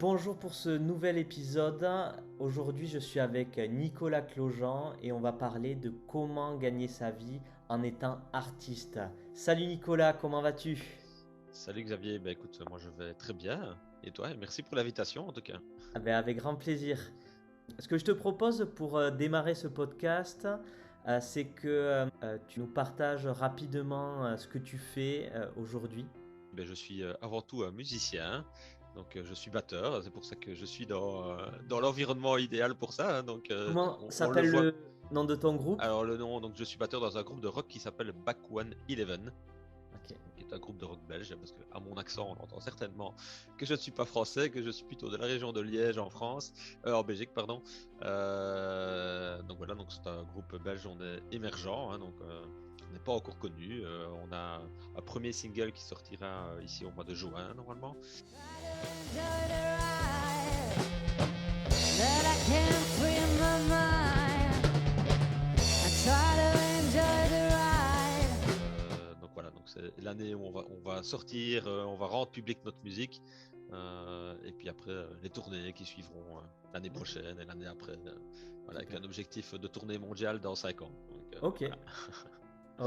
Bonjour pour ce nouvel épisode. Aujourd'hui, je suis avec Nicolas Clojean et on va parler de comment gagner sa vie en étant artiste. Salut Nicolas, comment vas-tu? Salut Xavier, écoute, moi je vais très bien. Et toi? Et merci pour l'invitation en tout cas. Avec grand plaisir. Ce que je te propose pour démarrer ce podcast, c'est que tu nous partages rapidement ce que tu fais aujourd'hui. Je suis avant tout un musicien, donc je suis batteur, c'est pour ça que je suis dans l'environnement idéal pour ça, hein. Donc Comment on le s'appelle voit. le nom de ton groupe? Alors le nom, donc je suis batteur dans un groupe de rock qui s'appelle Back 111, Ok. qui est un groupe de rock belge, parce qu'à mon accent on entend certainement que je ne suis pas français, que je suis plutôt de la région de Liège en France, en Belgique pardon. Donc voilà, donc c'est un groupe belge, on est émergent, hein, donc on n'est pas encore connu. On a un premier single qui sortira ici au mois de juin normalement. Donc voilà, donc c'est l'année où on va sortir, on va rendre public notre musique, et puis après les tournées qui suivront l'année prochaine et l'année après, voilà, avec Super. un objectif de tournée mondiale dans 5 ans. Donc, Ok. voilà.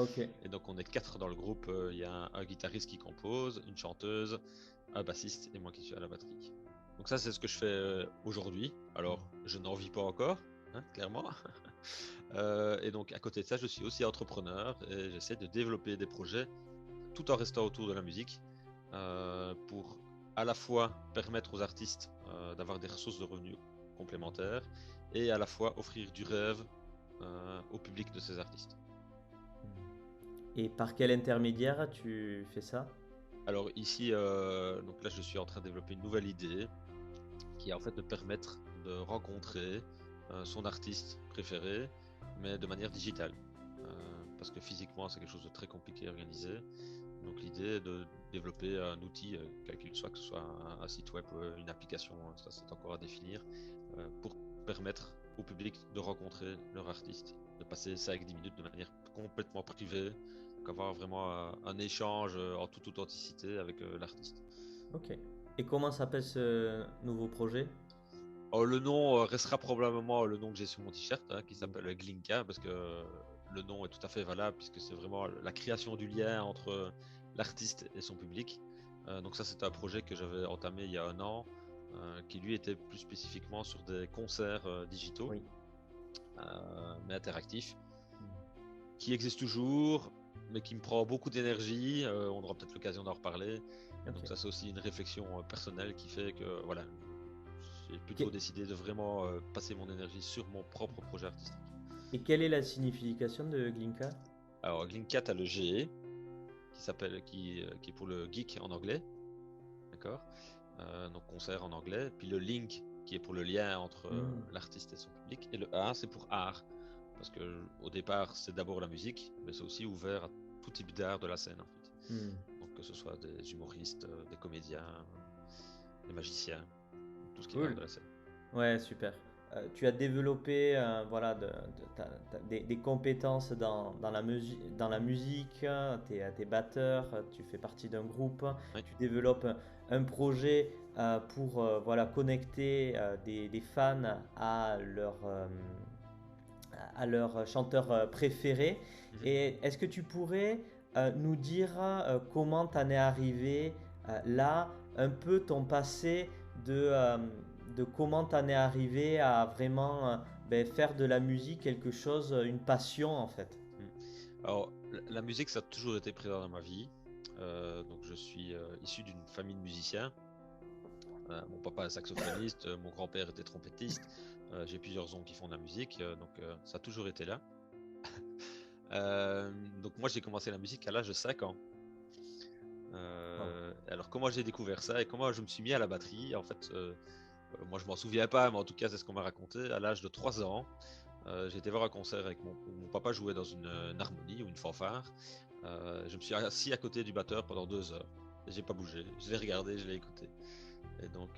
Ok. Et donc on est 4 dans le groupe, il y a un guitariste qui compose, une chanteuse, un bassiste et moi qui suis à la batterie. Donc ça c'est ce que je fais aujourd'hui. Alors je n'en vis pas encore, hein, clairement. Et donc à côté de ça je suis aussi entrepreneur et j'essaie de développer des projets tout en restant autour de la musique, pour à la fois permettre aux artistes d'avoir des ressources de revenus complémentaires et à la fois offrir du rêve au public de ces artistes. Et par quel intermédiaire tu fais ça? Alors ici, donc là je suis en train de développer une nouvelle idée qui est en fait de permettre de rencontrer son artiste préféré, mais de manière digitale. Parce que physiquement c'est quelque chose de très compliqué à organiser. Donc l'idée est de développer un outil, quel qu'il soit, que ce soit un site web, une application, hein, ça c'est encore à définir, pour permettre au public de rencontrer leur artiste, de passer 5-10 minutes de manière complètement privée, donc avoir vraiment un échange en toute authenticité avec l'artiste. Ok. Et comment s'appelle ce nouveau projet? Alors, le nom restera probablement le nom que j'ai sur mon t-shirt, hein, qui s'appelle Glinka, parce que le nom est tout à fait valable, puisque c'est vraiment la création du lien entre l'artiste et son public. Donc ça, c'est un projet que j'avais entamé il y a un an, qui lui était plus spécifiquement sur des concerts digitaux, Oui. mais interactifs, qui existent toujours, mais qui me prend beaucoup d'énergie. On aura peut-être l'occasion d'en reparler. Et Ok. donc ça, c'est aussi une réflexion personnelle qui fait que voilà, j'ai plutôt Que- décidé de vraiment passer mon énergie sur mon propre projet artistique. Et quelle est la signification de Glinka? Alors, Glinkat a le GE, qui est pour le geek en anglais, d'accord? Donc concert en anglais. Puis le link, qui est pour le lien entre Hmm. l'artiste et son public. Et le A, c'est pour art. Parce que au départ, c'est d'abord la musique, mais c'est aussi ouvert à tout type d'art de la scène, en fait. Hmm. Donc que ce soit des humoristes, des comédiens, des magiciens, tout ce qui est art Cool. de la scène. Ouais, super. Tu as développé voilà, des compétences dans la musique, tu es batteur, tu fais partie d'un groupe, Oui. tu développes un projet pour voilà, connecter des fans à leur chanteur préféré. Mhm. Et est-ce que tu pourrais nous dire comment t'en es arrivé là, un peu ton passé de comment t'en es arrivé à vraiment faire de la musique quelque chose, une passion en fait. Mm. Alors, la musique, ça a toujours été présent dans ma vie. Donc, je suis issu d'une famille de musiciens. Mon papa est saxophoniste, mon grand-père était trompettiste. J'ai plusieurs oncles qui font de la musique, donc ça a toujours été là. Euh, donc, moi, j'ai commencé la musique à l'âge de 5 ans. Wow. Alors, comment j'ai découvert ça et comment je me suis mis à la batterie? En fait, moi, je m'en souviens pas, mais en tout cas, c'est ce qu'on m'a raconté. À l'âge de 3 ans, j'ai été voir un concert avec mon papa jouait dans une harmonie ou une fanfare. Je me suis assis à côté du batteur pendant 2 heures. Et j'ai pas bougé. Je l'ai regardé, je l'ai écouté. Et donc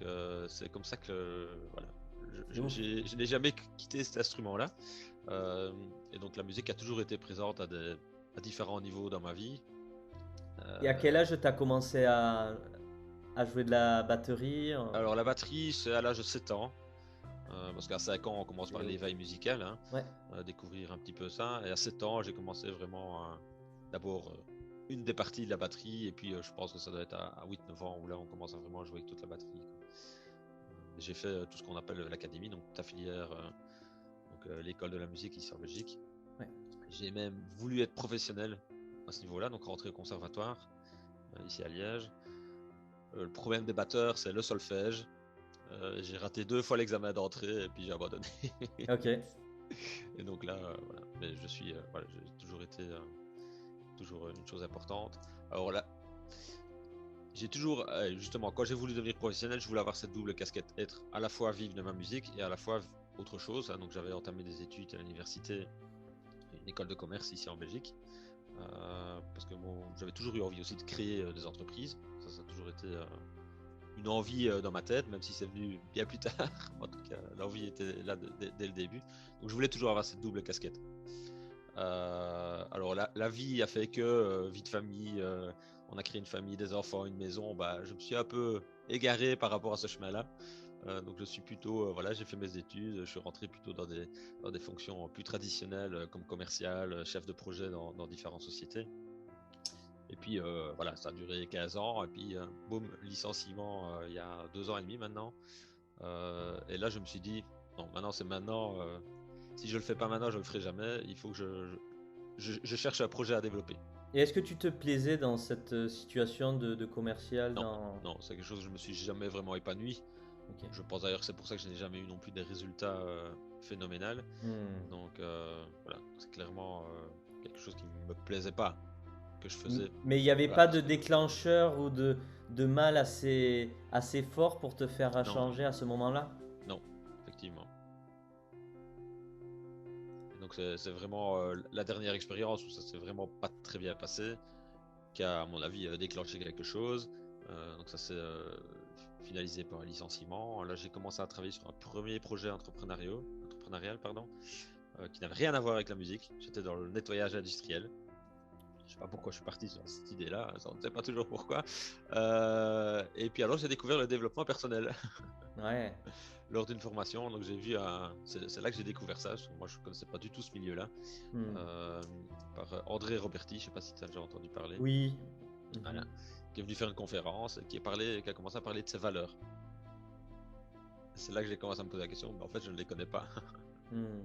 c'est comme ça que voilà, C'est ouf. je n'ai jamais quitté cet instrument-là. Euh, et donc la musique a toujours été présente à différents niveaux dans ma vie. Et à quel Euh, âge tu as commencé à jouer de la batterie? Alors la batterie, c'est à l'âge de 7 ans. Parce qu'à 5 ans, on commence par l'éveil musical, hein, Ouais. découvrir un petit peu ça. Et à 7 ans, j'ai commencé vraiment d'abord une des parties de la batterie. Et puis je pense que ça doit être à 8-9 ans où là, on commence à vraiment jouer avec toute la batterie, quoi. J'ai fait tout ce qu'on appelle l'académie, donc ta filière, l'école de la musique ici en Belgique. Ouais. J'ai même voulu être professionnel à ce niveau-là, donc rentrer au conservatoire ici à Liège. Le problème des batteurs, c'est le solfège. J'ai raté 2 fois l'examen d'entrée et puis j'ai abandonné. Ok. Et donc là, voilà. Mais je suis, voilà, j'ai toujours été toujours une chose importante. Alors là, j'ai toujours, justement, quand j'ai voulu devenir professionnel, je voulais avoir cette double casquette, être à la fois vivre de ma musique et à la fois autre chose, hein. Donc j'avais entamé des études à l'université, une école de commerce ici en Belgique, parce que bon, j'avais toujours eu envie aussi de créer des entreprises. Ça a toujours été une envie dans ma tête, même si c'est venu bien plus tard. En tout cas, l'envie était là dès le début. Donc je voulais toujours avoir cette double casquette. Alors la vie a fait que vie de famille, on a créé une famille, des enfants, une maison. Bah, je me suis un peu égaré par rapport à ce chemin-là. Donc je suis plutôt, voilà, j'ai fait mes études, je suis rentré plutôt dans des fonctions plus traditionnelles comme commercial, chef de projet dans différentes sociétés. Et puis voilà, ça a duré 15 ans. Et puis boum, licenciement il y a 2 ans et demi maintenant. Et là, je me suis dit, non, maintenant c'est maintenant. Si je le fais pas maintenant, je le ferai jamais. Il faut que je cherche un projet à développer. Et est-ce que tu te plaisais dans cette situation de commercial Non, dans... non, c'est quelque chose que je me suis jamais vraiment épanoui. Ok. Je pense d'ailleurs que c'est pour ça que je n'ai jamais eu non plus des résultats phénoménaux. Hmm. Donc voilà, c'est clairement quelque chose qui me plaisait pas que je faisais. Mais il n'y avait Voilà, pas parce de que déclencheur ou de mal assez fort pour te faire non, changer à ce moment-là? non, effectivement. Et donc c'est vraiment la dernière expérience où ça s'est vraiment pas très bien passé, qui a à mon avis déclenché quelque chose. Donc ça s'est finalisé par un licenciement. Là j'ai commencé à travailler sur un premier projet entrepreneurial, pardon, qui n'avait rien à voir avec la musique. J'étais dans le nettoyage industriel. Je sais pas pourquoi je suis parti sur cette idée-là, on ne sait pas toujours pourquoi. Et puis alors j'ai découvert le développement personnel Ouais. lors d'une formation. Donc j'ai vu c'est là que j'ai découvert ça, parce que moi je connaissais pas du tout ce milieu-là. Hmm. Par André Roberti, je sais pas si tu as déjà entendu parler. Oui. Voilà. Mhm. Qui est venu faire une conférence, qui a commencé à parler de ses valeurs. C'est là que j'ai commencé à me poser la question, mais en fait je ne les connais pas. Hmm.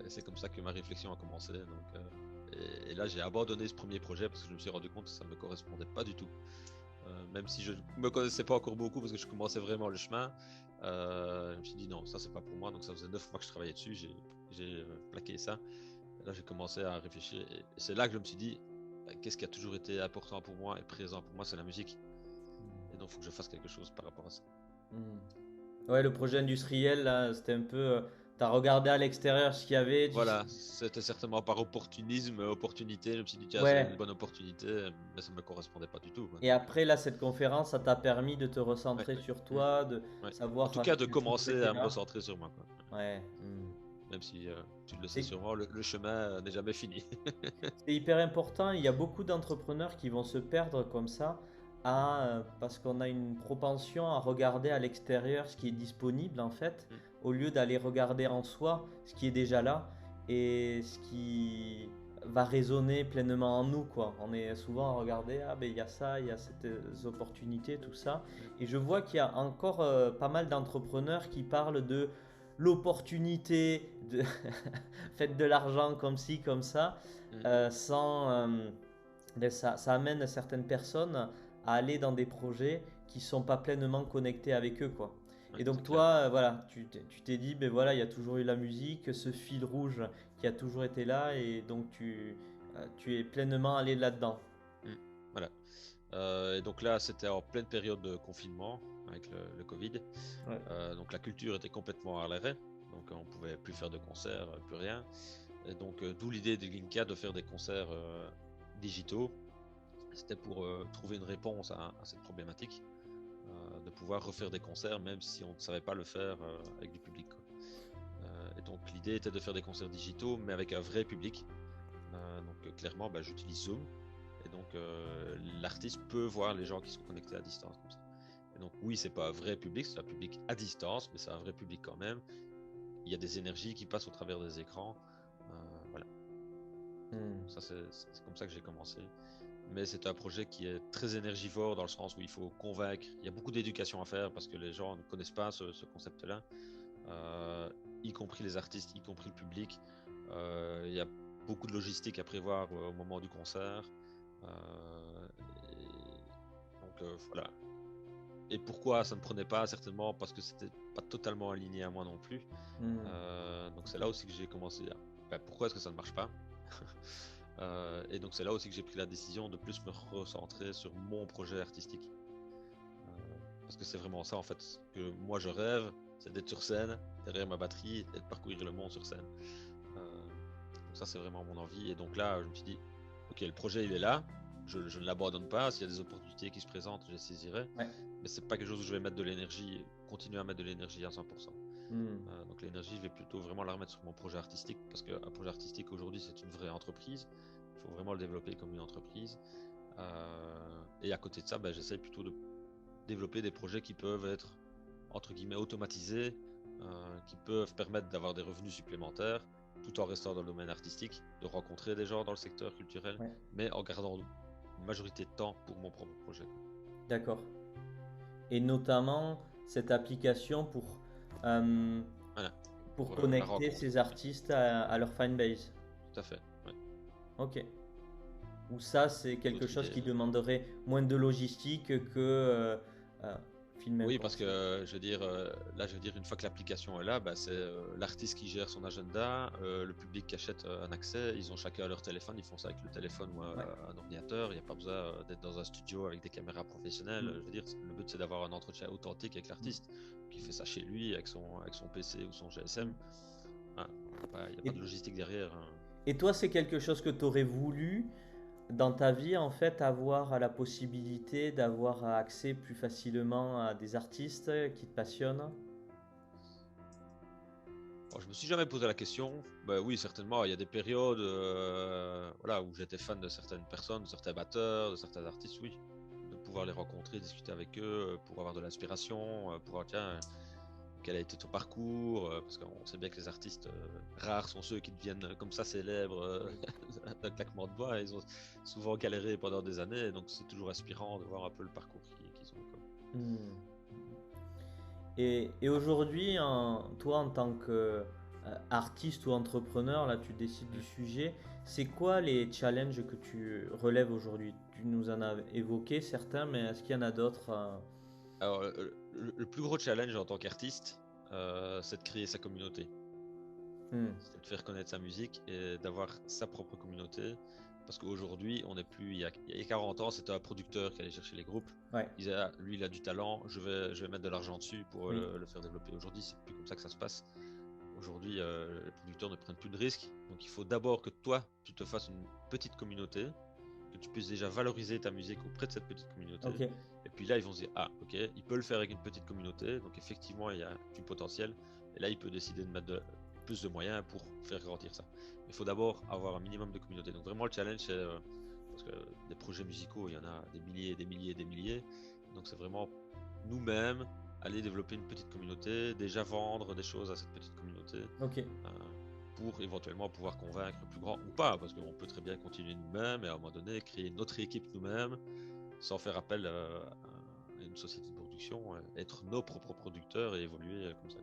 Et c'est comme ça que ma réflexion a commencé. Donc, et là j'ai abandonné ce premier projet parce que je me suis rendu compte que ça ne me correspondait pas du tout. Même si je ne me connaissais pas encore beaucoup parce que je commençais vraiment le chemin, je me suis dit non, ça c'est pas pour moi. Donc ça faisait 9 mois que je travaillais dessus, j'ai plaqué ça. Et là j'ai commencé à réfléchir et c'est là que je me suis dit qu'est-ce qui a toujours été important pour moi et présent pour moi, c'est la musique. Et donc il faut que je fasse quelque chose par rapport à ça. Hmm. Ouais, le projet industriel, là, c'était un peu. T'as regardé à l'extérieur ce qu'il y avait. Voilà, c'était certainement par opportunisme, opportunité. Je me suis dit tiens, c'est une Ouais. bonne opportunité, mais ça ne me correspondait pas du tout, quoi. Et Donc, après, là, cette conférence, ça t'a permis de te ouais, recentrer sur mm, toi, de ouais. En savoir tout cas, de quels projets commencer t'es à me là. recentrer sur moi, quoi. Ouais. Hmm. Même si tu le sais C'est sûrement, le chemin n'est jamais fini. c'est hyper important. Il y a beaucoup d'entrepreneurs qui vont se perdre comme ça parce qu'on a une propension à regarder à l'extérieur ce qui est disponible en fait, Mm, au lieu d'aller regarder en soi ce qui est déjà là et ce qui va résonner pleinement en nous, quoi. On est souvent à regarder, ah ben il y a ça, il y a ces opportunités, tout ça. mm, Et je vois qu'il y a encore pas mal d'entrepreneurs qui parlent de l'opportunité, de faites de l'argent comme ci, comme ça, mm. sans, ben, ça amène certaines personnes à aller dans des projets qui sont pas pleinement connectés avec eux, quoi. Ouais, Et c'est donc clair. toi, voilà, tu t'es dit, ben voilà, il y a toujours eu la musique, ce fil rouge qui a toujours été là, et donc tu es pleinement allé là-dedans. Mm, voilà. Et donc là, c'était en pleine période de confinement avec le Covid. Ouais. Donc la culture était complètement à l'arrêt. Donc on pouvait plus faire de concerts, plus rien. Et donc d'où l'idée de Glinka de faire des concerts digitaux. C'était pour trouver une réponse à cette problématique, de pouvoir refaire des concerts même si on ne savait pas le faire avec du public, quoi. Et donc l'idée était de faire des concerts digitaux mais avec un vrai public. Donc clairement, bah, j'utilise Zoom. Et donc, l'artiste peut voir les gens qui sont connectés à distance comme ça. Et donc, oui, c'est pas un vrai public, c'est un public à distance, mais c'est un vrai public quand même. Il y a des énergies qui passent au travers des écrans. Voilà. Ça, c'est comme ça que j'ai commencé. Mais c'est un projet qui est très énergivore dans le sens où il faut convaincre. Il y a beaucoup d'éducation à faire parce que les gens ne connaissent pas ce concept-là, y compris les artistes, y compris le public. Il y a beaucoup de logistique à prévoir au moment du concert. Voilà. Et pourquoi ça ne prenait pas? Certainement parce que c'était pas totalement aligné à moi non plus. Donc c'est là aussi que j'ai commencé à pourquoi est-ce que ça ne marche pas? Et donc c'est là aussi que j'ai pris la décision de plus me recentrer sur mon projet artistique. Parce que c'est vraiment ça en fait que moi je rêve, c'est d'être sur scène, derrière ma batterie et de parcourir le monde sur scène. Donc ça c'est vraiment mon envie. Et donc là je me suis dit, ok, le projet il est là, je ne l'abandonne pas, s'il y a des opportunités qui se présentent, je les saisirai. Ouais. Mais c'est pas quelque chose où je vais mettre de l'énergie, continuer à mettre de l'énergie à 100%. Donc l'énergie, je vais plutôt vraiment la remettre sur mon projet artistique, parce qu'un projet artistique aujourd'hui, c'est une vraie entreprise. Il faut vraiment le développer comme une entreprise. Et à côté de ça, j'essaie plutôt de développer des projets qui peuvent être, entre guillemets, automatisés, qui peuvent permettre d'avoir des revenus supplémentaires, tout en restant dans le domaine artistique, de rencontrer des gens dans le secteur culturel, mais en gardant une majorité de temps pour mon propre projet. D'accord. Et notamment cette application pour connecter ces artistes à leur fanbase. Tout à fait. Ouais. Ok. Ou ça, c'est quelque chose qui demanderait moins de logistique que filmer. Oui, parce que je veux dire, une fois que l'application est là, c'est l'artiste qui gère son agenda, le public qui achète un accès, ils ont chacun leur téléphone, ils font ça avec le téléphone ou un ordinateur, il n'y a pas besoin d'être dans un studio avec des caméras professionnelles. Je veux dire, le but c'est d'avoir un entretien authentique avec l'artiste, qui fait ça chez lui, avec son PC ou son GSM. Il n'y a pas de logistique derrière. Et toi, c'est quelque chose que tu aurais voulu dans ta vie, en fait, avoir la possibilité d'avoir accès plus facilement à des artistes qui te passionnent? Je me suis jamais posé la question. Oui, certainement. Il y a des périodes où j'étais fan de certaines personnes, de certains batteurs, de certains artistes, oui. De pouvoir les rencontrer, discuter avec eux, pour avoir de l'inspiration, pour voir, tiens, quel a été ton parcours, parce qu'on sait bien que les artistes rares sont ceux qui deviennent comme ça célèbres d'un claquement de doigts. Ils ont souvent galéré pendant des années, donc c'est toujours inspirant de voir un peu le parcours qu'ils ont. Et aujourd'hui, toi en tant qu'artiste ou entrepreneur, là tu décides du sujet, c'est quoi les challenges que tu relèves aujourd'hui? Tu nous en as évoqué certains, mais est-ce qu'il y en a d'autres? Alors, le plus gros challenge en tant qu'artiste, c'est de créer sa communauté. C'est de faire connaître sa musique et d'avoir sa propre communauté. Parce qu'aujourd'hui, on n'est plus. Il y a 40 ans, c'était un producteur qui allait chercher les groupes. Il disait, lui, il a du talent, je vais mettre de l'argent dessus pour le faire développer. Aujourd'hui, c'est plus comme ça que ça se passe. Aujourd'hui, les producteurs ne prennent plus de risques. Donc, il faut d'abord que toi, tu te fasses une petite communauté, que tu puisses déjà valoriser ta musique auprès de cette petite communauté. Et puis là, ils vont se dire, ok, il peut le faire avec une petite communauté. Donc, effectivement, il y a du potentiel. Et là, il peut décider de mettre plus de moyens pour faire grandir ça. Il faut d'abord avoir un minimum de communauté. Donc vraiment le challenge, c'est parce que des projets musicaux, il y en a des milliers, des milliers, des milliers. Donc c'est vraiment nous-mêmes aller développer une petite communauté, déjà vendre des choses à cette petite communauté, pour éventuellement pouvoir convaincre le plus grand ou pas, parce qu'on peut très bien continuer nous-mêmes et à un moment donné créer notre équipe nous-mêmes sans faire appel à une société de production, être nos propres producteurs et évoluer comme ça.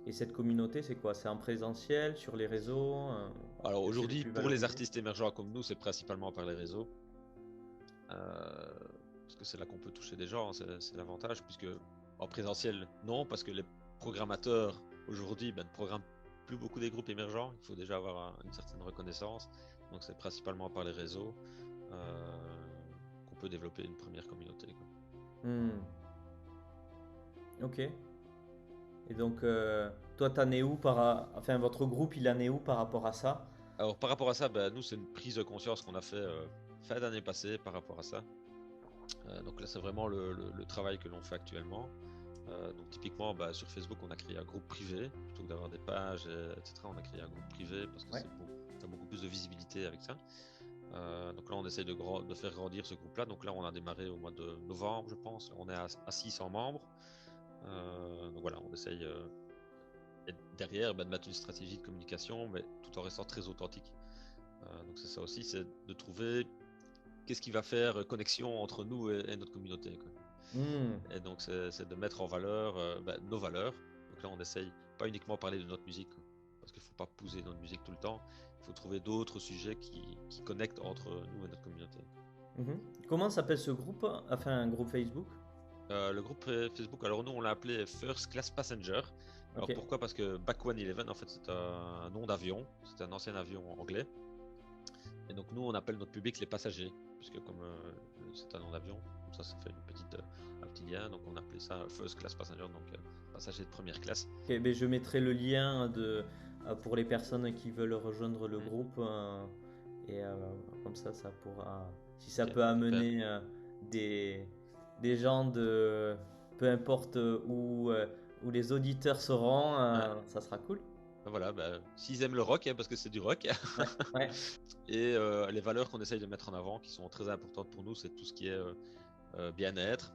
Et cette communauté, c'est quoi? C'est en présentiel, sur les réseaux? Alors aujourd'hui, pour les artistes émergents comme nous, c'est principalement par les réseaux. Parce que c'est là qu'on peut toucher des gens, c'est l'avantage, puisque en présentiel, non, parce que les programmateurs aujourd'hui ne programment plus beaucoup des groupes émergents. Il faut déjà avoir une certaine reconnaissance. Donc c'est principalement par les réseaux qu'on peut développer une première communauté. Ok. Et donc, toi, t'en es où enfin, votre groupe, il en est où par rapport à ça? Alors, par rapport à ça, nous, c'est une prise de conscience qu'on a fait fin d'année passée par rapport à ça. Donc là, c'est vraiment le travail que l'on fait actuellement. Donc, typiquement, sur Facebook, on a créé un groupe privé. Plutôt que d'avoir des pages, etc., on a créé un groupe privé parce que ça a beaucoup plus de visibilité avec ça. Donc là, on essaye de faire grandir ce groupe-là. Donc là, on a démarré au mois de novembre, je pense. On est à 600 membres. Donc voilà, on essaye et derrière de mettre une stratégie de communication, mais tout en restant très authentique. Donc c'est ça aussi, c'est de trouver qu'est-ce qui va faire connexion entre nous et notre communauté, quoi. Et donc c'est de mettre en valeur nos valeurs. Donc là, on essaye pas uniquement parler de notre musique, quoi, parce qu'il faut pas pousser notre musique tout le temps. Il faut trouver d'autres sujets qui connectent entre nous et notre communauté. Comment s'appelle ce groupe? Enfin, un groupe Facebook? Le groupe Facebook, alors nous on l'a appelé First Class Passenger. Alors Ok. pourquoi? Parce que Back 111, en fait, c'est un nom d'avion, c'est un ancien avion anglais. Et donc nous on appelle notre public les passagers, puisque comme c'est un nom d'avion, ça fait un petit lien, donc on appelait ça First Class Passenger, donc passager de première classe. Ok, ben je mettrai le lien pour les personnes qui veulent rejoindre le groupe. Et comme ça pourra, si ça Ok, peut amener des, des gens de peu importe où les auditeurs seront, ça sera cool. Voilà, s'ils aiment le rock, parce que c'est du rock. Ouais, ouais. Et les valeurs qu'on essaye de mettre en avant, qui sont très importantes pour nous, c'est tout ce qui est bien-être,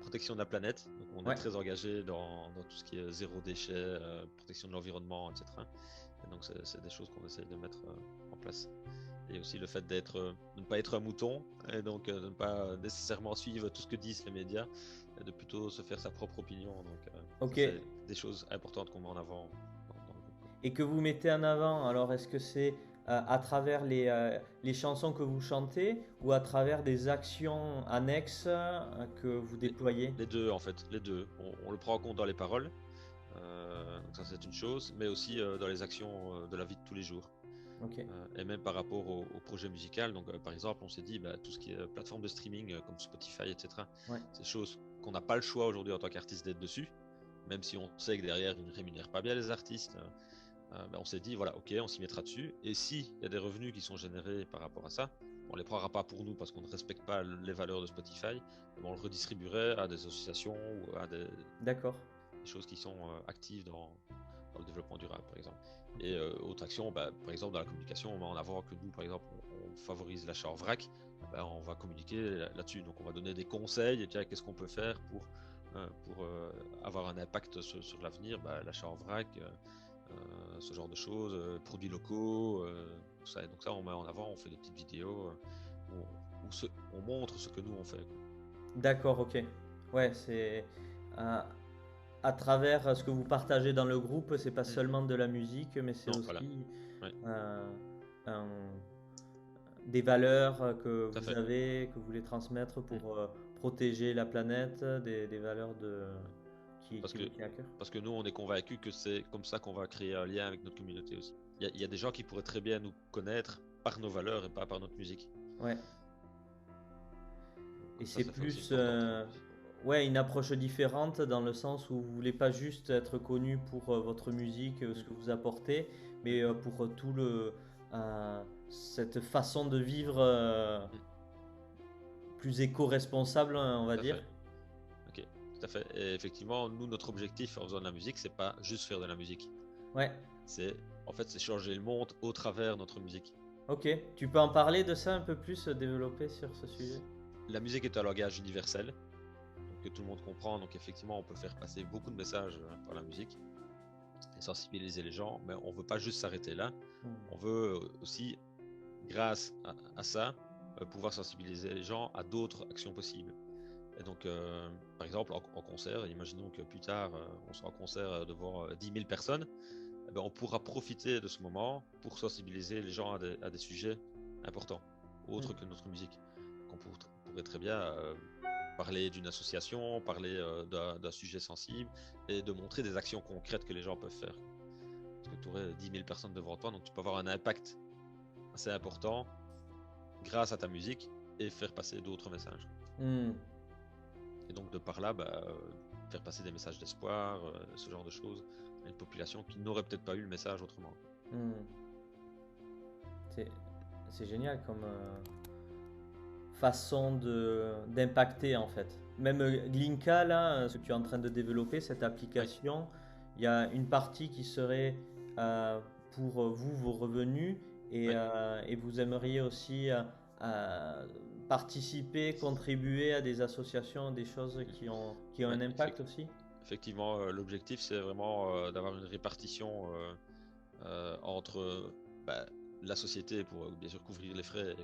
protection de la planète. Donc on est très engagé dans tout ce qui est zéro déchet, protection de l'environnement, etc. Et donc c'est des choses qu'on essaye de mettre en place. Et aussi le fait de ne pas être un mouton, et donc de ne pas nécessairement suivre tout ce que disent les médias, et de plutôt se faire sa propre opinion. Donc c'est des choses importantes qu'on met en avant dans le groupe. Et que vous mettez en avant, alors est-ce que c'est à travers les chansons que vous chantez ou à travers des actions annexes que vous déployez? Les deux, en fait, les deux. On le prend en compte dans les paroles, donc ça c'est une chose, mais aussi dans les actions de la vie de tous les jours. Okay. Et même par rapport au projet musical. Donc, par exemple, on s'est dit, tout ce qui est plateforme de streaming comme Spotify, etc., c'est des choses qu'on n'a pas le choix aujourd'hui en tant qu'artiste d'être dessus, même si on sait que derrière, ils ne rémunèrent pas bien les artistes. On s'est dit, voilà, ok, on s'y mettra dessus. Et s'il y a des revenus qui sont générés par rapport à ça, on ne les prendra pas pour nous parce qu'on ne respecte pas les valeurs de Spotify, on le redistribuerait à des associations ou à des choses qui sont actives dans le développement durable, par exemple. Et autre action, par exemple, dans la communication, on met en avant que nous, par exemple, on favorise l'achat en vrac. On va communiquer là-dessus. Donc, on va donner des conseils. Et tiens, qu'est-ce qu'on peut faire pour avoir un impact sur l'avenir? L'achat en vrac, ce genre de choses, produits locaux, tout ça. Et donc, ça, on met en avant, on fait des petites vidéos où on montre ce que nous, on fait. D'accord, ok. Ouais, c'est à travers ce que vous partagez dans le groupe, c'est pas seulement de la musique, mais c'est aussi des valeurs que vous avez, que vous voulez transmettre pour protéger la planète, des valeurs qui vous tiennent à cœur. Parce que nous, on est convaincus que c'est comme ça qu'on va créer un lien avec notre communauté aussi. Il y a des gens qui pourraient très bien nous connaître par nos valeurs et pas par notre musique. Ouais. Et c'est plus une approche différente dans le sens où vous voulez pas juste être connu pour votre musique, ce que vous apportez, mais pour tout cette façon de vivre plus éco-responsable, on va dire. Ok, tout à fait. Et effectivement, nous, notre objectif en faisant de la musique, c'est pas juste faire de la musique. Ouais. C'est changer le monde au travers de notre musique. Ok, tu peux en parler de ça un peu plus, développer sur ce sujet? La musique est un langage universel que tout le monde comprend, donc effectivement on peut faire passer beaucoup de messages par la musique et sensibiliser les gens, mais on veut pas juste s'arrêter là. On veut aussi, grâce à ça, pouvoir sensibiliser les gens à d'autres actions possibles. Et donc, par exemple, en concert, imaginons que plus tard, on sera en concert devant 10 000 personnes, on pourra profiter de ce moment pour sensibiliser les gens à des sujets importants, autres que notre musique. On pourrait très bien parler d'une association, parler d'un sujet sensible et de montrer des actions concrètes que les gens peuvent faire. Parce que tu aurais 10 000 personnes devant toi, donc tu peux avoir un impact assez important grâce à ta musique et faire passer d'autres messages. Et donc de par là, faire passer des messages d'espoir, ce genre de choses, à une population qui n'aurait peut-être pas eu le message autrement. C'est génial comme façon d'impacter en fait. Même Glinka, là, ce que tu es en train de développer, cette application, il y a une partie qui serait pour vous, vos revenus, et, Ouais, et vous aimeriez aussi euh, participer, contribuer à des associations, des choses qui ont ouais, un impact aussi? effectivement, l'objectif c'est vraiment d'avoir une répartition entre bah, la société pour bien sûr couvrir les frais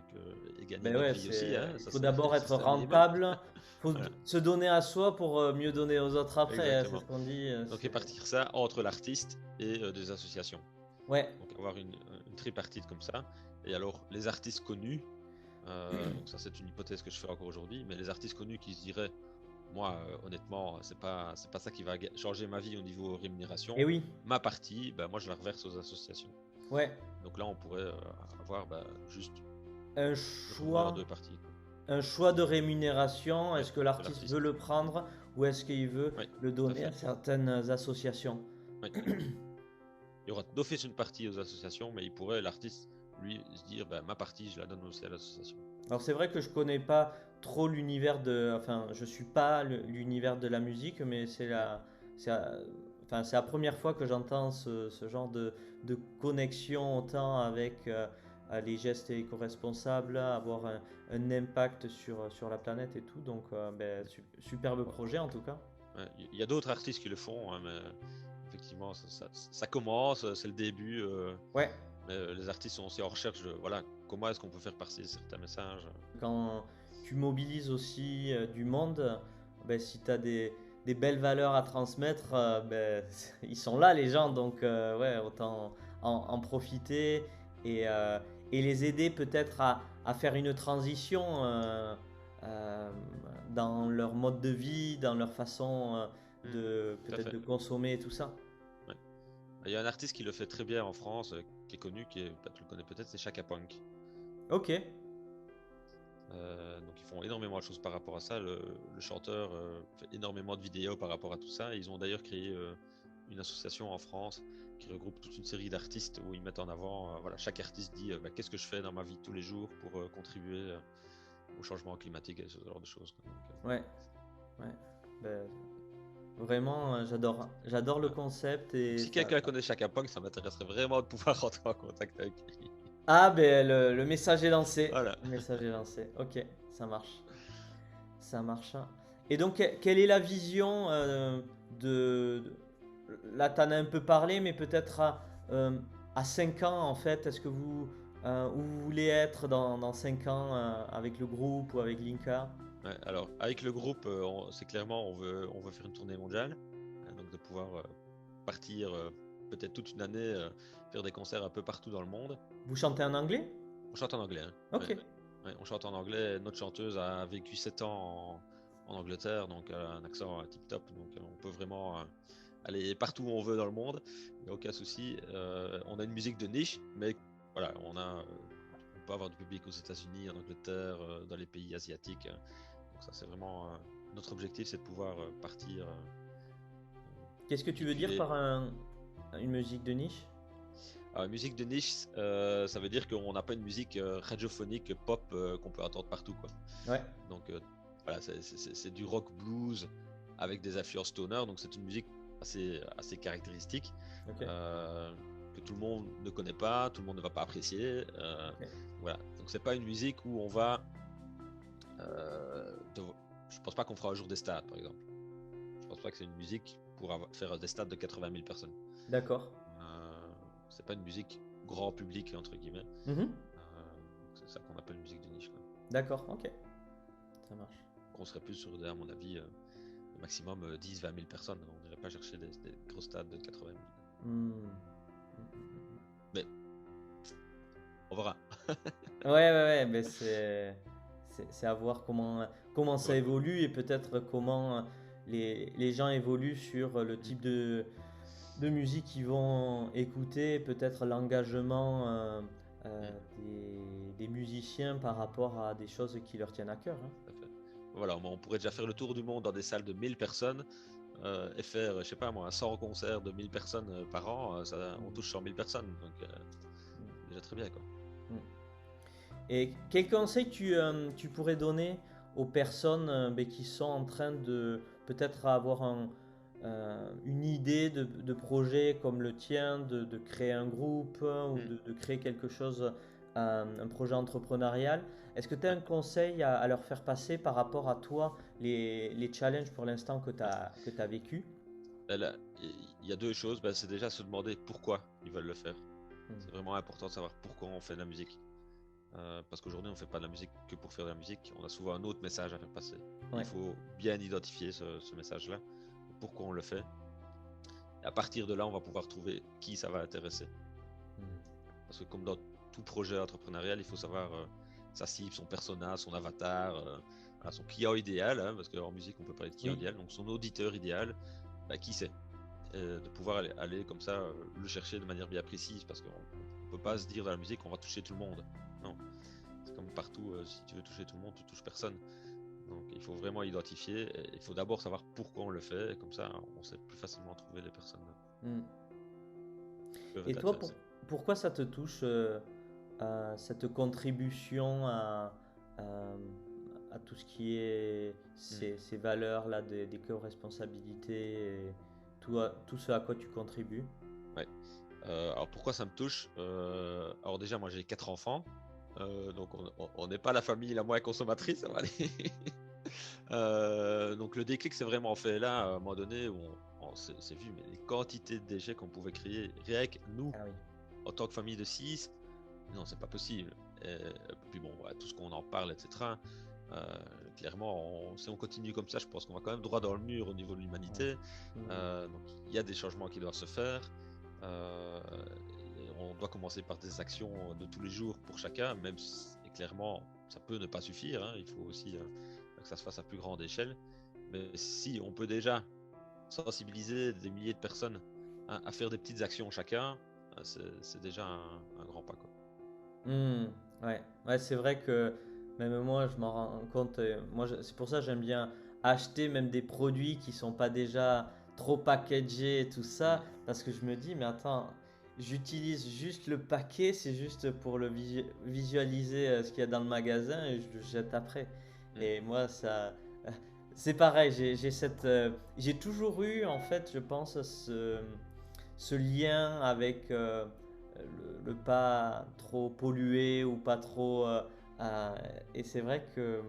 et gagner Ben notre ouais, vie aussi, hein, il ça faut c'est d'abord ça, être c'est un minimum. rentable, faut Voilà, se donner à soi pour mieux donner aux autres après, hein, c'est ce exactement. qu'on dit. Donc répartir ça entre l'artiste et des associations. Ouais, Donc avoir une tripartite comme ça. Et alors les artistes connus, donc ça c'est une hypothèse que je fais encore aujourd'hui, mais les artistes connus qui se diraient, moi honnêtement, c'est pas ça qui va changer ma vie au niveau et rémunération. oui, Ma partie, bah, moi je la reverse aux associations. ouais, Donc là on pourrait avoir bah, juste un une meilleure choix, deux parties quoi. un choix de rémunération, Ouais, est-ce que de l'artiste veut l'artiste. le prendre ou est-ce qu'il veut Oui, le tout à donner à fait. certaines associations? Oui. Il y aura d'office une partie aux associations, mais il pourrait l'artiste lui se dire bah, ma partie je la donne aussi à l'association. Alors c'est vrai que je connais pas trop l'univers enfin je suis pas l'univers de la musique, mais c'est la, enfin c'est la première fois que j'entends ce genre de connexion autant avec les gestes éco-responsables, avoir un impact sur la planète et tout. Donc ben, superbe projet en tout cas. Ouais, il y a d'autres artistes qui le font, hein, mais effectivement, ça commence, c'est le début. Ouais, Mais les artistes sont aussi en recherche de voilà, comment est-ce qu'on peut faire passer certains messages. quand tu mobilises aussi du monde, ben, si tu as des belles valeurs à transmettre, ben, ils sont là les gens, donc ouais, autant en profiter et, euh, et les aider peut-être à faire une transition euh, dans leur mode de vie, dans leur façon Hmm, de tout à peut-être fait. de consommer et tout ça. Ouais. Il y a un artiste qui le fait très bien en France, qui est connu, bah, tu le connais peut-être, c'est Chaka Punk. Ok, Donc ils font énormément de choses par rapport à ça. Le chanteur fait énormément de vidéos par rapport à tout ça. Ils ont d'ailleurs créé une association en France qui regroupe toute une série d'artistes où ils mettent en avant, voilà, chaque artiste dit bah, qu'est-ce que je fais dans ma vie de tous les jours pour contribuer au changement climatique et ce genre de choses, quoi. Donc, ouais, ouais. Ben, vraiment, j'adore le voilà. concept Donc et si ça. quelqu'un connaît Chaka Punk, ça m'intéresserait vraiment de pouvoir rentrer en contact avec lui. Ah, ben le message est lancé. Voilà. Le message est lancé. Ok, ça marche. Ça marche. Et donc, quelle est la vision Là, t'en as un peu parlé, mais peut-être à 5 ans, en fait, est-ce que où vous voulez être dans 5 ans avec le groupe ou avec Linka? Ouais, alors, avec le groupe, c'est clairement, on veut faire une tournée mondiale, hein, donc de pouvoir partir peut-être toute une année, faire des concerts un peu partout dans le monde. Vous chantez en anglais? On chante en anglais, hein. Ok. Ouais, ouais. Ouais, on chante en anglais. Notre chanteuse a vécu 7 ans en Angleterre, donc elle a un accent tip-top, donc on peut vraiment aller partout où on veut dans le monde, il n'y a aucun souci. On a une musique de niche, mais voilà, on peut avoir du public aux États-Unis, en Angleterre, dans les pays asiatiques, hein. Donc ça, c'est vraiment notre objectif, c'est de pouvoir partir Qu'est-ce que tu veux dire véhiculer. par une musique de niche? Alors, musique de niche, ça veut dire qu'on n'a pas une musique radiophonique pop qu'on peut entendre partout, quoi. Ouais, Donc voilà, c'est du rock blues avec des influences stoner, donc c'est une musique assez caractéristique ok. euh, que tout le monde ne connaît pas, tout le monde ne va pas apprécier. Ok. Voilà, donc c'est pas une musique où on va. De- Je pense pas qu'on fera un jour des stades, par exemple. Je pense pas que c'est une musique pour faire des stades de 80 000 personnes. D'accord. C'est pas une musique grand public entre guillemets. Mhm. C'est ça qu'on appelle musique de niche, quoi. D'accord, ok. Ça marche. On serait plus sur, à mon avis, maximum 10-20 000 personnes. On n'irait pas chercher des gros stades de 80 000. Hmm. Mais on verra. Ouais, ouais, ouais, mais c'est à voir comment ça Ouais. évolue et peut-être comment les gens évoluent sur le type de musique qu'ils vont écouter, peut-être l'engagement Mm, des musiciens par rapport à des choses qui leur tiennent à cœur, hein. tout à fait. Voilà, on pourrait déjà faire le tour du monde dans des salles de 1000 personnes et faire, je sais pas moi, 100 concerts de 1000 personnes par an. On touche 100 000 personnes, donc c'est déjà très bien, quoi. Mm. Et quel conseil tu pourrais donner aux personnes ben, qui sont en train de peut-être avoir une idée de projet comme le tien, de créer un groupe ou Mm. de créer quelque chose, un projet entrepreneurial, est-ce que tu as Ouais. un conseil à leur faire passer par rapport à toi, les challenges pour l'instant que tu as vécu? Ben là, il y a deux choses. Ben, c'est déjà se demander pourquoi ils veulent le faire. C'est Hmm. vraiment important de savoir pourquoi on fait de la musique. Parce qu'aujourd'hui, on ne fait pas de la musique que pour faire de la musique. On a souvent un autre message à faire passer. Et il Ouais. faut bien identifier ce message-là, pourquoi on le fait. Et à partir de là, on va pouvoir trouver qui ça va intéresser. Hmm. Parce que comme dans tout projet entrepreneurial, il faut savoir sa cible, son persona, son avatar, voilà, son client idéal, hein, parce qu'en musique, on peut parler de client Oui. idéal, donc son auditeur idéal, bah, qui c'est. De pouvoir aller comme ça le chercher de manière bien précise, parce qu'on ne peut pas se dire dans la musique qu'on va toucher tout le monde. Non, c'est comme partout, si tu veux toucher tout le monde, tu touches personne. Donc il faut vraiment identifier, et il faut d'abord savoir pourquoi on le fait, et comme ça on sait plus facilement trouver les personnes Hmm. qui peuvent Et être toi, intéressées. pourquoi ça te touche, cette contribution à- à tout ce qui est Hmm. ces valeurs-là, des co-responsabilités et tout ce à quoi tu contribues? Ouais. Alors pourquoi ça me touche? Alors déjà moi j'ai 4 enfants, donc on n'est pas la famille la moins consommatrice, ça va aller. Donc le déclic s'est vraiment fait là, à un moment donné où on s'est vu, mais les quantités de déchets qu'on pouvait créer, rien que nous, Ah oui. en tant que famille de 6, non, c'est pas possible. Et puis bon, voilà, tout ce qu'on en parle, etc. euh, Clairement, si on continue comme ça, je pense qu'on va quand même droit dans le mur au niveau de Ouais. l'humanité. Mm. Donc il y a des changements qui doivent se faire. Euh, et on doit commencer par des actions de tous les jours pour chacun, même si et clairement, ça peut ne pas suffire, hein. Il faut aussi que ça se fasse à plus grande échelle. Mais si on peut déjà sensibiliser des milliers de personnes à faire des petites actions chacun, c'est déjà un grand pas, quoi. Mm. Ouais. Ouais, c'est vrai que même moi, je m'en rends compte. C'est pour ça que j'aime bien acheter même des produits qui sont pas déjà trop packagés et tout Mm, ça, parce que je me dis, mais attends, j'utilise juste le paquet, c'est juste pour le visualiser ce qu'il y a dans le magasin et je le jette après. mm, Et moi, ça, c'est pareil. J'ai toujours eu en fait, je pense, ce lien avec le pas trop pollué ou pas trop. Euh, et c'est vrai que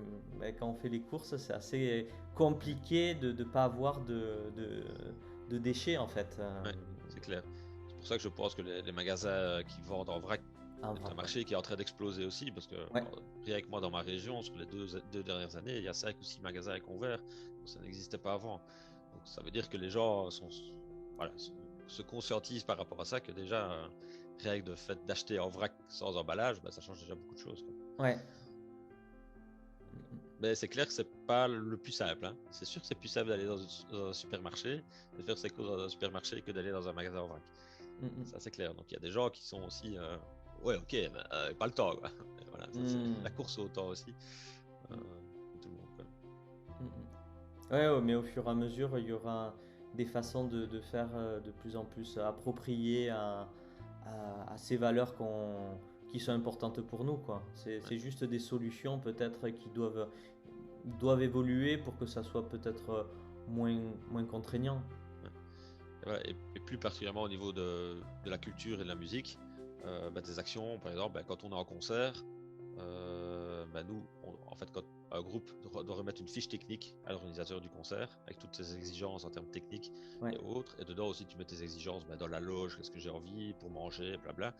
quand on fait les courses, c'est assez mm. compliqué de ne pas avoir de déchets en fait. Ouais, c'est clair. C'est pour ça que je pense que les magasins qui vendent en vrac En est un vrac, ouais. marché qui est en train d'exploser aussi, parce que Ouais. rien que moi dans ma région, sur les deux dernières années, il y a 5 ou 6 magasins qui ont ouvert, donc ça n'existait pas avant. Donc ça veut dire que les gens voilà, se conscientisent par rapport à ça, que déjà, rien que le fait d'acheter en vrac sans emballage, bah, ça change déjà beaucoup de choses, quoi. Ouais. Mais c'est clair que c'est pas le plus simple, hein. C'est sûr que c'est plus simple d'aller dans un supermarché, de faire ses courses dans un supermarché que d'aller dans un magasin en vrac. Ça, c'est clair. Donc, il y a des gens qui sont aussi. Ouais, ok, mais pas le temps, quoi. Et voilà, ça, c'est Mm. la course au temps aussi. Mm. Comme tout le monde, quoi. Mm. Ouais, ouais, mais au fur et à mesure, il y aura des façons de faire de plus en plus appropriées à ces valeurs qui sont importantes pour nous, quoi. Ouais, C'est juste des solutions peut-être qui doivent évoluer pour que ça soit peut-être moins contraignant. ouais. Et, voilà, et plus particulièrement au niveau de la culture et de la musique, bah, des actions, par exemple, bah, quand on est en concert, bah, nous, en fait, quand un groupe doit remettre une fiche technique à l'organisateur du concert, avec toutes ses exigences en termes techniques Ouais. et autres, et dedans aussi tu mets tes exigences bah, dans la loge, qu'est-ce que j'ai envie pour manger, blabla.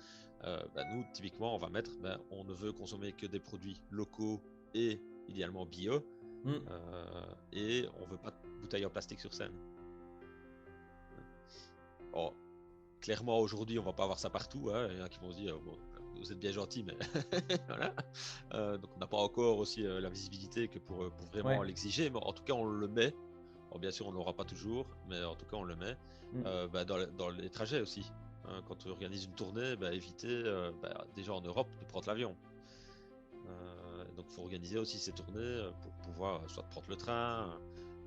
Bah, nous, typiquement, on va mettre, bah, on ne veut consommer que des produits locaux et idéalement bio, Mm. et on veut pas de bouteilles en plastique sur scène. Bon, clairement, aujourd'hui, on va pas avoir ça partout, hein. Il y en a qui vont se dire, bon, vous êtes bien gentil, mais voilà. Donc, on n'a pas encore aussi la visibilité que pour vraiment Ouais. l'exiger, mais en tout cas, on le met. Bon, bien sûr, on l'aura pas toujours, mais en tout cas, on le met Mm. bah, dans les trajets aussi. Quand tu organises une tournée, bah, éviter bah, déjà en Europe de prendre l'avion. Donc, il faut organiser aussi ces tournées pour pouvoir soit prendre le train,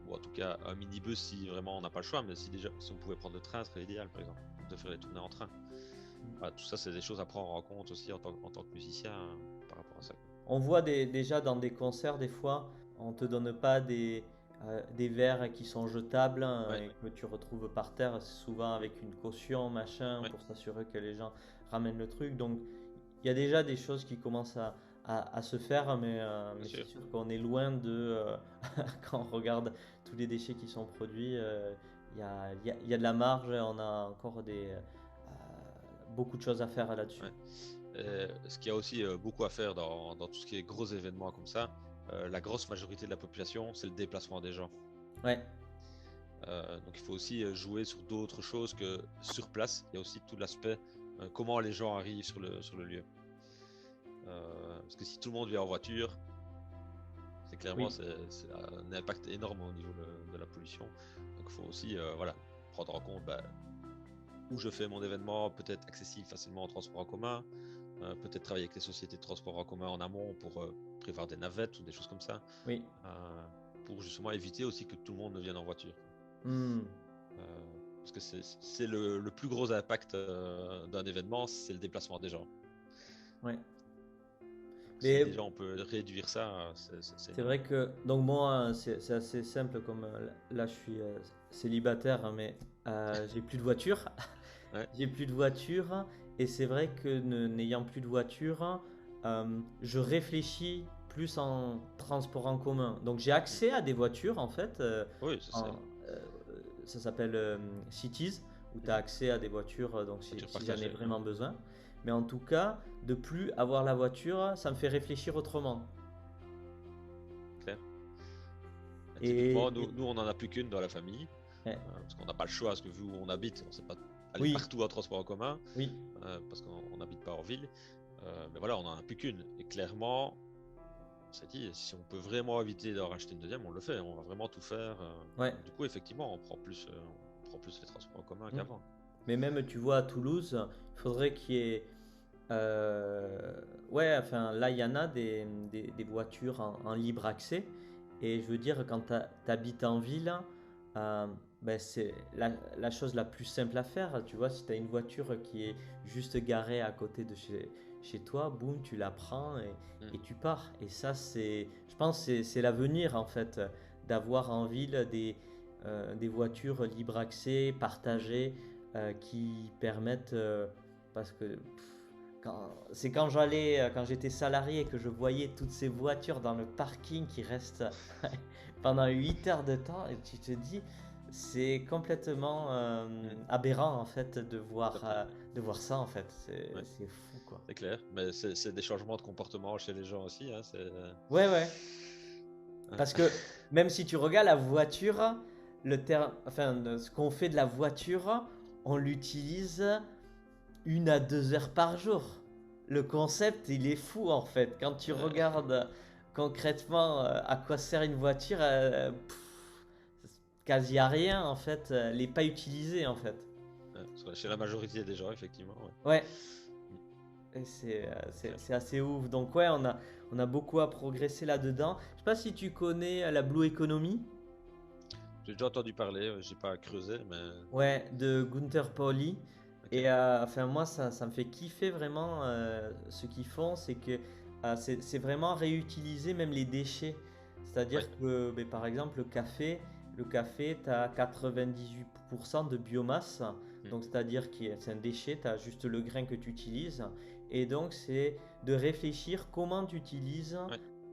ou en tout cas un minibus si vraiment on n'a pas le choix, mais si on pouvait prendre le train, ce serait idéal, par exemple, de faire les tournées en train. Voilà, tout ça, c'est des choses à prendre en compte aussi en tant que musicien par rapport à ça. On voit déjà dans des concerts, des fois, on te donne pas des verres qui sont jetables Ouais, et que tu retrouves par terre, souvent avec une caution, machin, ouais, pour s'assurer que les gens ramènent le truc. Donc, il y a déjà des choses qui commencent à se faire, bien mais c'est sûr. sûr qu'on est loin de, quand on regarde tous les déchets qui sont produits, il y a de la marge, on a encore beaucoup de choses à faire là-dessus. Ouais. Ce qu'il y a aussi beaucoup à faire dans tout ce qui est gros événements comme ça, la grosse majorité de la population, c'est le déplacement des gens. Ouais, Donc il faut aussi jouer sur d'autres choses que sur place. Il y a aussi tout l'aspect comment les gens arrivent sur le lieu. Parce que si tout le monde vient en voiture, c'est clairement oui, c'est un impact énorme au niveau de la pollution. Donc il faut aussi voilà, prendre en compte où je fais mon événement, peut-être accessible facilement en transport en commun, peut-être travailler avec les sociétés de transport en commun en amont pour prévoir des navettes ou des choses comme ça, oui. euh, pour justement éviter aussi que tout le monde ne vienne en voiture. Hmm, Parce que c'est le plus gros impact d'un événement, c'est le déplacement des gens. ouais. Si Mais déjà on peut réduire ça, c'est c'est énorme. vrai que, donc moi, c'est assez simple comme là je suis célibataire, hein, mais j'ai plus de voiture. Ouais, J'ai plus de voiture et c'est vrai que n'ayant plus de voiture, je réfléchis plus en transport en commun. Donc j'ai mm. accès à des voitures en fait, Oui, c'est ça. en- euh, ça s'appelle Cities, où tu as Mhm. accès à des voitures donc Voiture si j'en ai partagée, ouais, vraiment besoin. Mais en tout cas, de plus avoir la voiture, ça me fait réfléchir autrement. clair. Et Et, typiquement, nous on en a plus qu'une dans la famille, eh, parce qu'on n'a pas le choix, parce que vu où on habite, on ne sait pas aller oui, partout en transport en commun, oui, parce qu'on n'habite pas en ville. Mais voilà, on en a plus qu'une. Et clairement, on s'est dit, si on peut vraiment éviter d'en racheter une deuxième, on le fait. On va vraiment tout faire. ouais. Du coup, effectivement, on prend plus les transports en commun Mm. qu'avant. Mais même, tu vois, à Toulouse, il faudrait qu'il y ait. Ouais, enfin, là, il y en a des voitures en libre accès. Et je veux dire, quand tu habites en ville, euh, ben, c'est la chose la plus simple à faire. Tu vois, si tu as une voiture qui est juste garée à côté de chez toi, boum, tu la prends Mm. et tu pars. Et ça, je pense que c'est l'avenir, en fait, d'avoir en ville des voitures libre accès, partagées, qui permettent, parce que c'est quand j'étais salarié que je voyais toutes ces voitures dans le parking qui restent pendant 8 heures de temps et tu te dis c'est complètement Mm. aberrant en fait Tout à fait. de voir ça en fait. Ouais, C'est fou quoi. c'est clair. Mais c'est des changements de comportement chez les gens aussi. Hein, Ouais, ouais. ouais. Parce que même si tu regardes la voiture, le terme, enfin, ce qu'on fait de la voiture, on l'utilise 1 à 2 heures par jour. Le concept, il est fou en fait. Quand tu regardes concrètement à quoi sert une voiture, quasi à rien en fait. Elle n'est pas utilisée en fait. Chez la majorité des gens, effectivement. Ouais. Ouais, Mm. et Clair. c'est assez ouf. Donc ouais, on a beaucoup à progresser là-dedans. Je sais pas si tu connais la Blue Economy. J'ai déjà entendu parler, j'ai pas creusé, mais Ouais, de Gunther Pauli. ok. Et enfin, moi, ça me fait kiffer vraiment ce qu'ils font. C'est que c'est vraiment réutiliser même les déchets. Ouais. C'est-à-dire que, ben, par exemple, le café, tu as 98% de biomasse. Mm. Donc, c'est-à-dire que c'est un déchet, tu as juste le grain que tu utilises. Et donc, c'est de réfléchir comment tu utilises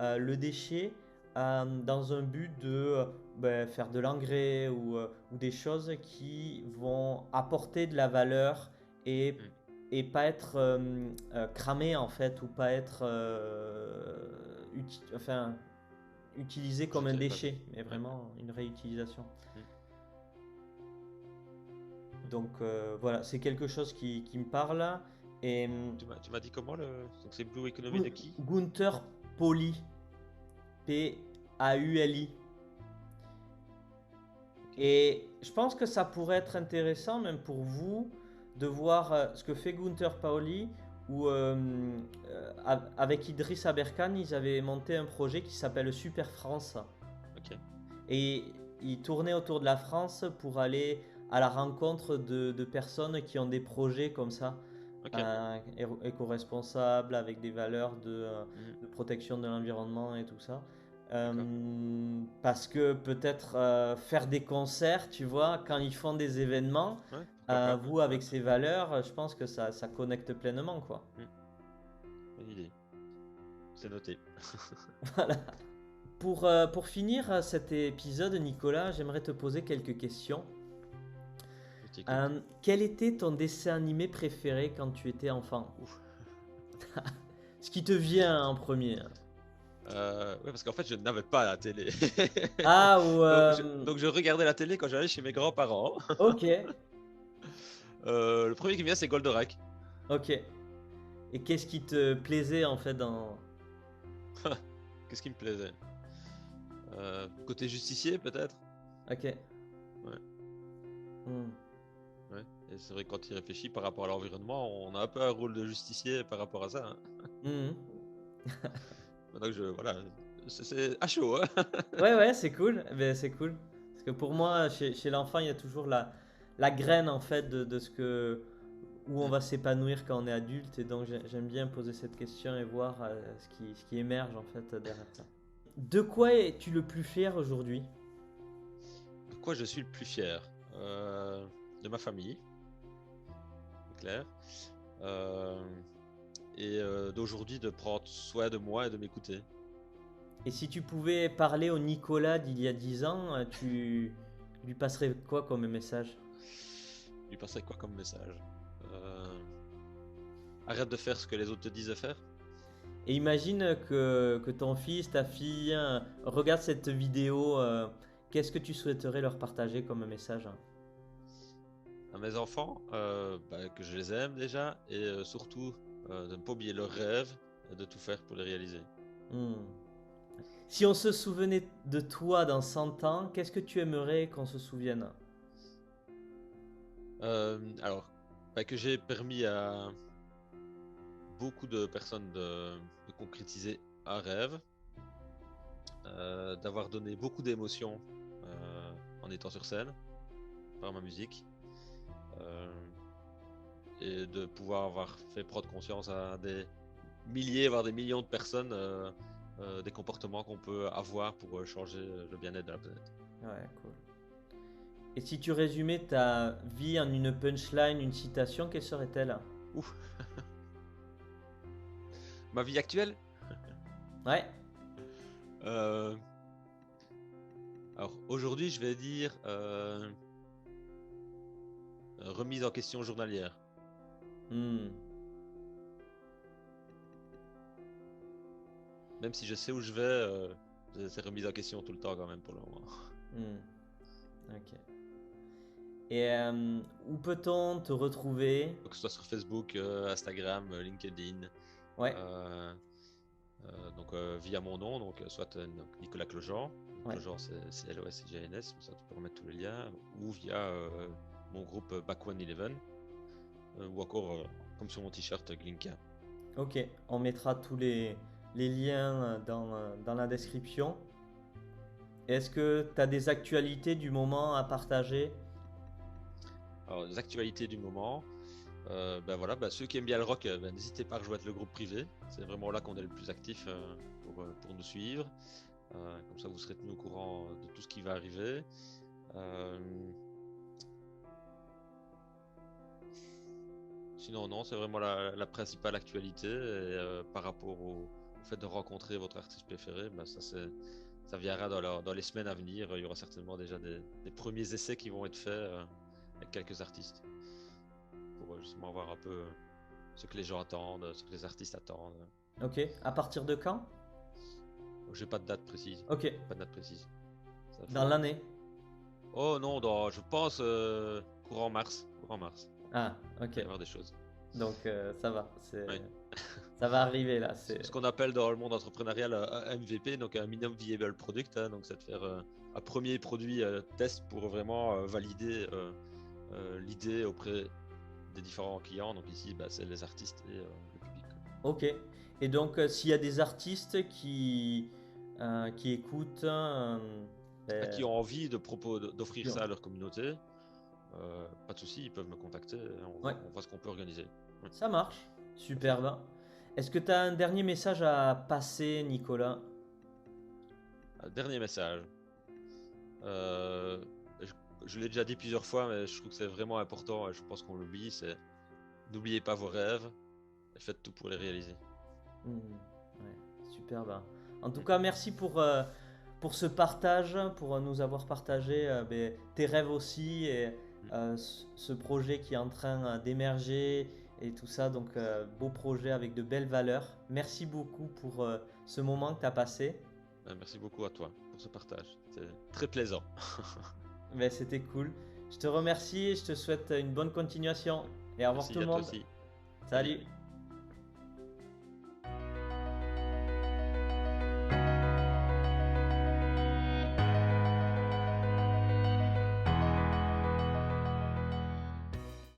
Ouais. le déchet dans un but de ben, faire de l'engrais ou des choses qui vont apporter de la valeur et, Mm. et pas être cramé en fait ou pas être enfin, utilisé comme un Jeter, pas déchet jeter. mais Ouais. vraiment une réutilisation. Mm. Donc voilà, c'est quelque chose qui me parle et Tu m'as dit comment le. Donc c'est Blue Economy de qui? Gunther Pauli, Pauli. Ok. Et je pense que ça pourrait être intéressant, même pour vous, de voir ce que fait Gunther Pauli, où avec Idriss Aberkan, ils avaient monté un projet qui s'appelle Super France. Ok. Et ils tournaient autour de la France pour aller à la rencontre de personnes qui ont des projets comme ça, Ok. éco-responsables, avec des valeurs Mhm. de protection de l'environnement et tout ça. D'accord. Parce que peut-être faire des concerts, tu vois, quand ils font des événements, Ouais, pourquoi pas. vous, Ouais. avec ces valeurs, je pense que ça connecte pleinement, quoi. Mm, bonne idée. C'est noté. Voilà. Pour finir cet épisode, Nicolas, j'aimerais te poser quelques questions. Je t'écoute. Quel était ton dessin animé préféré quand tu étais enfant? Ouf. Ce qui te vient en premier. Ouais, parce qu'en fait, je n'avais pas la télé. Ah, ou... Donc je regardais la télé quand j'allais chez mes grands-parents. Ok, Le premier qui me vient, c'est Goldorak. ok. Et qu'est-ce qui te plaisait en fait dans... Qu'est-ce qui me plaisait? Côté justicier, peut-être? Ok. Ouais, Hmm. ouais. Et c'est vrai que quand il réfléchit par rapport à l'environnement, on a un peu un rôle de justicier par rapport à ça, hein. Mhm. Donc voilà, c'est à chaud, hein. Ouais, ouais, c'est cool. Ben, c'est cool. Parce que pour moi, chez l'enfant, il y a toujours la graine en fait de ce que... où on Mm. va s'épanouir quand on est adulte. Et donc j'aime bien poser cette question et voir ce qui émerge en fait derrière ça. De quoi es-tu le plus fier aujourd'hui? De quoi je suis le plus fier? De ma famille, c'est clair. Euh, et d'aujourd'hui de prendre soin de moi et de m'écouter. Et si tu pouvais parler au Nicolas d'il y a 10 ans, tu lui passerais quoi comme message? Lui passer quoi comme message? Euh, Arrête de faire ce que les autres te disent de faire. Et imagine que ton fils, ta fille regarde cette vidéo. Qu'est-ce que tu souhaiterais leur partager comme message? À mes enfants, que je les aime déjà, et surtout de ne pas oublier leurs rêves et de tout faire pour les réaliser. Hmm. Si on se souvenait de toi dans 100 ans, qu'est-ce que tu aimerais qu'on se souvienne? Alors, que j'ai permis à beaucoup de personnes de concrétiser un rêve, d'avoir donné beaucoup d'émotions en étant sur scène par ma musique, euh, et de pouvoir avoir fait prendre conscience à des milliers, voire des millions de personnes des comportements qu'on peut avoir pour changer le bien-être de la planète. Ouais, cool. Et si tu résumais ta vie en une punchline, une citation, quelle serait-elle? Ouf. Ma vie actuelle. Ouais. Euh, alors aujourd'hui, je vais dire remise en question journalière. Hmm. Même si je sais où je vais, c'est remise en question tout le temps quand même pour le moment. Hmm. Ok. Et où peut-on te retrouver? Que ce soit sur Facebook, Instagram, LinkedIn, Ouais, euh, donc via mon nom, donc soit donc Nicolas Clojean. ouais. Clojean c'est LOSGNS, ça tu peux remettre tous les liens, ou via mon groupe Back 111, ou encore comme sur mon t-shirt Glinka. Ok, on mettra tous les liens dans la description. Est-ce que tu as des actualités du moment à partager? Alors les actualités du moment, voilà, ceux qui aiment bien le rock, n'hésitez pas à rejoindre le groupe privé. C'est vraiment là qu'on est le plus actif pour nous suivre. Comme ça, vous serez tenu au courant de tout ce qui va arriver. Euh, Sinon, non, c'est vraiment la principale actualité. Et, par rapport au fait de rencontrer votre artiste préféré, ça viendra dans les semaines à venir. Il y aura certainement déjà des premiers essais qui vont être faits avec quelques artistes pour justement voir un peu ce que les gens attendent, ce que les artistes attendent. Ok, à partir de quand? Donc, j'ai pas de date précise. Ok, Pas de date précise. Ça dans faut... l'année. Oh non, je pense courant mars. Courant mars. Ah, Il va y ok. avoir des choses. Donc ça va, Oui. ça va arriver là. Ce qu'on appelle dans le monde entrepreneurial un MVP, donc un minimum viable product, hein, donc c'est de faire un premier produit test pour vraiment valider l'idée auprès des différents clients. Donc ici, c'est les artistes et le public. Ok. Et donc s'il y a des artistes qui écoutent, Qui ben, ont envie d'offrir qui ont- ça à leur communauté, pas de souci, ils peuvent me contacter. ouais, On voit ce qu'on peut organiser. Ouais. ça marche. Superbe. Est-ce que tu as un dernier message à passer, Nicolas? Dernier message. Euh, je je l'ai déjà dit plusieurs fois, mais je trouve que c'est vraiment important et je pense qu'on l'oublie, c'est n'oubliez pas vos rêves et faites tout pour les réaliser. Hmm, ouais, super. Ben. En tout cas, merci pour ce partage, pour nous avoir partagé ben, tes rêves aussi et ce projet qui est en train d'émerger et tout ça. Donc, beau projet avec de belles valeurs. Merci beaucoup pour ce moment que tu as passé. Merci beaucoup à toi pour ce partage. C'était très plaisant. Ben, c'était cool. Je te remercie et je te souhaite une bonne continuation. Et au revoir tout Merci le à toi monde. aussi. Salut. Salut!